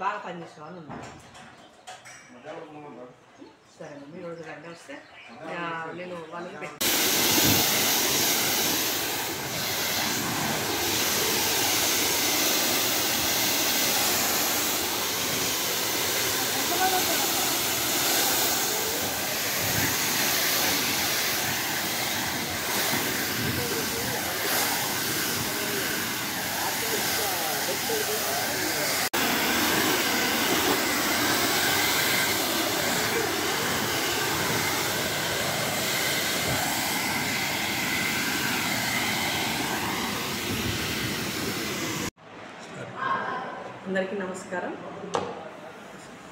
బాగా పనిచేసే వాళ్ళు ఉన్నారు. సరే మీరు రోజు రండి, వస్తే నేను వాళ్ళకి పెట్టి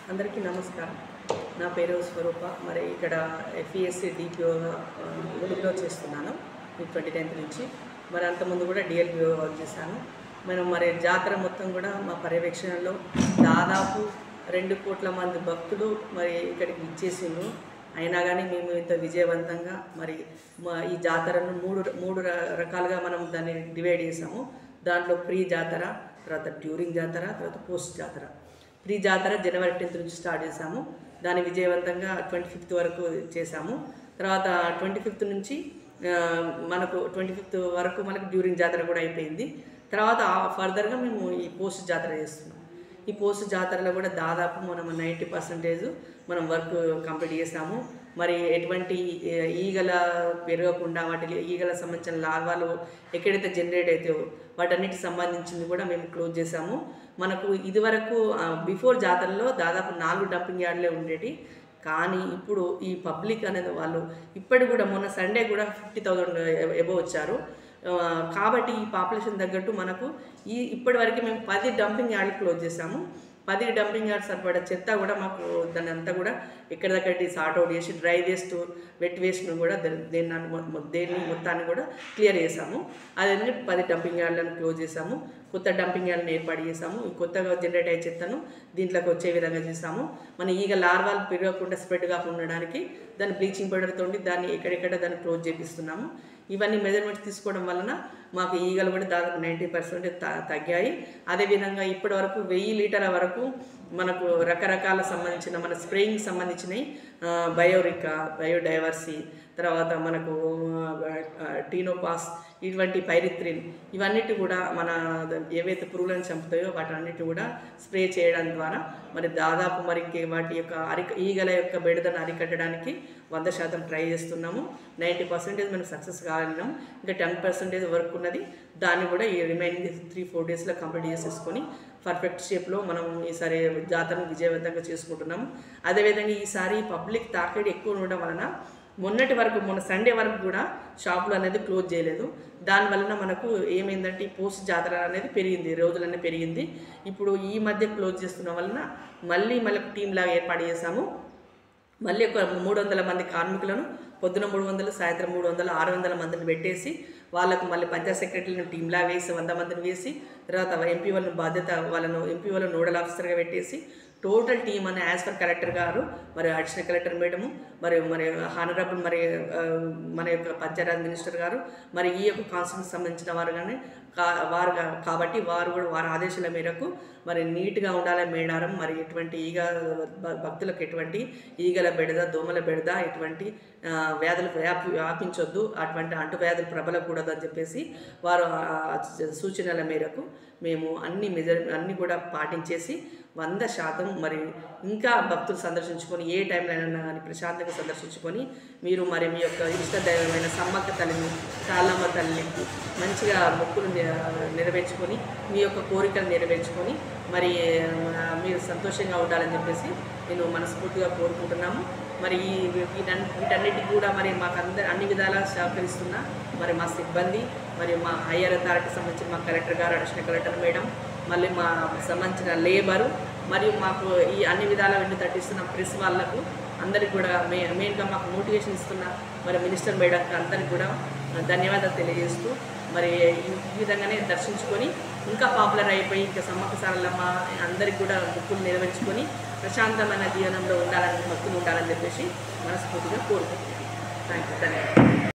అందరికీ నమస్కారం. నా పేరు స్వరూప. మరి ఇక్కడ FESC DPO ములుగులో చేస్తున్నాను 29th నుంచి. మరి అంతకుముందు కూడా DLPO వర్క్ చేశాను. మరి జాతర మొత్తం కూడా మా పర్యవేక్షణలో దాదాపు 2 కోట్ల మంది భక్తులు మరి ఇక్కడికి ఇచ్చేసిండ్రు. అయినా కానీ మేము ఇంత విజయవంతంగా మరి ఈ జాతరను మూడు రకాలుగా మనం దాన్ని డివైడ్ చేసాము. దాంట్లో ప్రీ జాతర, తర్వాత డ్యూరింగ్ జాతర, తర్వాత పోస్ట్ జాతర. ప్రీ జాతర జనవరి 10th నుంచి స్టార్ట్ చేసాము. దాన్ని విజయవంతంగా 25th వరకు చేసాము. తర్వాత 25th నుంచి మనకు 25th వరకు మనకు డ్యూరింగ్ జాతర కూడా అయిపోయింది. తర్వాత ఫర్దర్గా మేము ఈ పోస్ట్ జాతర చేస్తున్నాం. ఈ పోస్ట్ జాతరలో కూడా దాదాపు మనం 90% మనం వర్క్ కంప్లీట్ చేసాము. మరి ఎటువంటి ఈగల పెరగకుండా వాటి ఈగల సంబంధించిన లార్వాలు ఎక్కడైతే జనరేట్ అవుతాయో వాటన్నిటికి సంబంధించింది కూడా మేము క్లోజ్ చేసాము. మనకు ఇదివరకు బిఫోర్ జాతరలో దాదాపు 4 డంపింగ్ యార్డ్లే ఉండేవి. కానీ ఇప్పుడు ఈ పబ్లిక్ అనేది వాళ్ళు ఇప్పటికి కూడా మొన్న సండే కూడా 50,000 ఎబో వచ్చారు. కాబట్టి ఈ పాపులేషన్ తగ్గట్టు మనకు ఇప్పటి వరకు మేము 10 డంపింగ్ యార్డ్లు క్లోజ్ చేసాము. 10 డంపింగ్ యార్డ్స్ సరిపడా చెత్త కూడా మాకు దాన్ని అంతా కూడా ఎక్కడిదక్కడి సార్ట్ అవుట్ చేసి డ్రై వేస్ట్ వెట్ వేస్ట్ను కూడా దేన్ని మొత్తాన్ని కూడా క్లియర్ చేసాము. అదేవిధంగా 10 డంపింగ్ యార్డ్లను క్లోజ్ చేసాము. కొత్త డంపింగ్ యార్డ్లను ఏర్పాటు చేసాము. ఈ కొత్తగా జనరేట్ అయ్యే చెత్తను దీంట్లోకి వచ్చే విధంగా చేసాము. మన ఈగ లార్వాలు పెరగకుండా స్ప్రెడ్ కాకుండా ఉండడానికి దాన్ని బ్లీచింగ్ పౌడర్ తోటి దాన్ని ఎక్కడెక్కడ దాన్ని క్లోజ్ చేపిస్తున్నాము. ఇవన్నీ మెజర్మెంట్స్ తీసుకోవడం వలన మాకు ఈగలు కూడా దాదాపు 90% తగ్గాయి. అదేవిధంగా ఇప్పటి వరకు 1000 లీటర్ల వరకు మనకు రకరకాల సంబంధించిన మన స్ప్రేయింగ్ సంబంధించినవి బయోరికా, బయోడైవర్సీ, తర్వాత మనకు టీనోపాస్, ఇటువంటి పైరిత్రిన్, ఇవన్నిటి కూడా మన ఏవైతే పురుగులను చంపుతాయో వాటన్నిటి కూడా స్ప్రే చేయడం ద్వారా మరి దాదాపు మరి వాటి యొక్క ఈగల యొక్క బెడదను అరికట్టడానికి 100% ట్రై చేస్తున్నాము. 90% మనం సక్సెస్ కాగలిగినాము. ఇంకా 10% వర్క్ ఉన్నది. దాన్ని కూడా ఈ రిమైనింగ్ 3-4 డేస్లో కంప్లీట్ చేసేసుకొని పర్ఫెక్ట్ షేప్లో మనం ఈసారి జాతరను విజయవంతంగా చేసుకుంటున్నాము. అదేవిధంగా ఈసారి పబ్లిక్ తాకిడి ఎక్కువ ఉండడం వలన మొన్న సండే వరకు కూడా షాపులు అనేది క్లోజ్ చేయలేదు. దానివలన మనకు ఏమైందంటే ఈ పోస్ట్ జాతర అనేది పెరిగింది, రోజులన్నీ పెరిగింది. ఇప్పుడు ఈ మధ్య క్లోజ్ చేస్తున్న వలన మళ్ళీ టీం లాగా ఏర్పాటు చేశాము. మళ్ళీ ఒక 300 మంది కార్మికులను పొద్దున 300, సాయంత్రం 300, 600 మందిని పెట్టేసి వాళ్ళకు మళ్ళీ పంచాయత్ సెక్రటరీలను టీంలా వేసి 100 మందిని వేసి తర్వాత ఎంపీ వాళ్ళను ఎంపీ వాళ్ళను నోడల్ ఆఫీసర్గా పెట్టేసి టోటల్ టీమ్ అని యాజ్ పర్ కలెక్టర్ గారు మరి అడిషనల్ కలెక్టర్ మేడము మరి హానరబుల్ మరి మన యొక్క పంచాయత్ మినిస్టర్ గారు మరి ఈ యొక్క కాన్స్టిట్యూన్సీకి సంబంధించిన వారు కాబట్టి వారు కూడా వారి ఆదేశాల మేరకు మరి నీట్గా ఉండాలి మేడారం. మరి ఎటువంటి భక్తులకు ఎటువంటి ఈగల బెడద, దోమల బెడద, ఎటువంటి వ్యాధులు వ్యాపించొద్దు, అటువంటి అంటువ్యాధులు ప్రబలకూడదు అని చెప్పేసి వారు సూచనల మేరకు మేము అన్ని కూడా పాటించేసి 100% మరి ఇంకా భక్తులు సందర్శించుకొని ఏ టైంలో అయినా కానీ ప్రశాంతంగా సందర్శించుకొని మీరు మరి మీ యొక్క ఇష్టదైవమైన సమ్మక్క తల్లిని, కాళ్ళమ్మ తల్లికి మంచిగా మొక్కులు నెరవేర్చుకొని మీ యొక్క కోరికలు నెరవేర్చుకొని మరి మీరు సంతోషంగా ఉండాలని చెప్పేసి నేను మనస్ఫూర్తిగా కోరుకుంటున్నాము. మరి వీటన్నిటికీ కూడా మరి మాకు అన్ని విధాలా సహకరిస్తున్నా మరి మా సిబ్బంది, మరి మా హయ్యర్ అథారిటీ సంబంధించిన మా కలెక్టర్ గారు, అడిషనల్ కలెక్టర్ మేడం, మళ్ళీ మా సంబంధించిన లేబరు, మరియు మాకు ఈ అన్ని విధాల వెన్ను తట్టిస్తున్న ప్రెస్ వాళ్ళకు అందరికి కూడా మెయిన్గా మాకు మోటివేషన్ ఇస్తున్న మరి మినిస్టర్ మేడంకి అందరికి కూడా ధన్యవాదాలు తెలియజేస్తూ మరి ఈ విధంగానే దర్శించుకొని ఇంకా పాపులర్ అయిపోయి ఇంకా సమ్మక్క సారలమ్మ అందరికి కూడా మొక్కులు నెరవేర్చుకొని ప్రశాంతమైన జీవనంలో ఉండాలని భక్తులు ఉండాలని చెప్పేసి మనస్ఫూర్తిగా కోరుకుంటున్నాను. Thank you.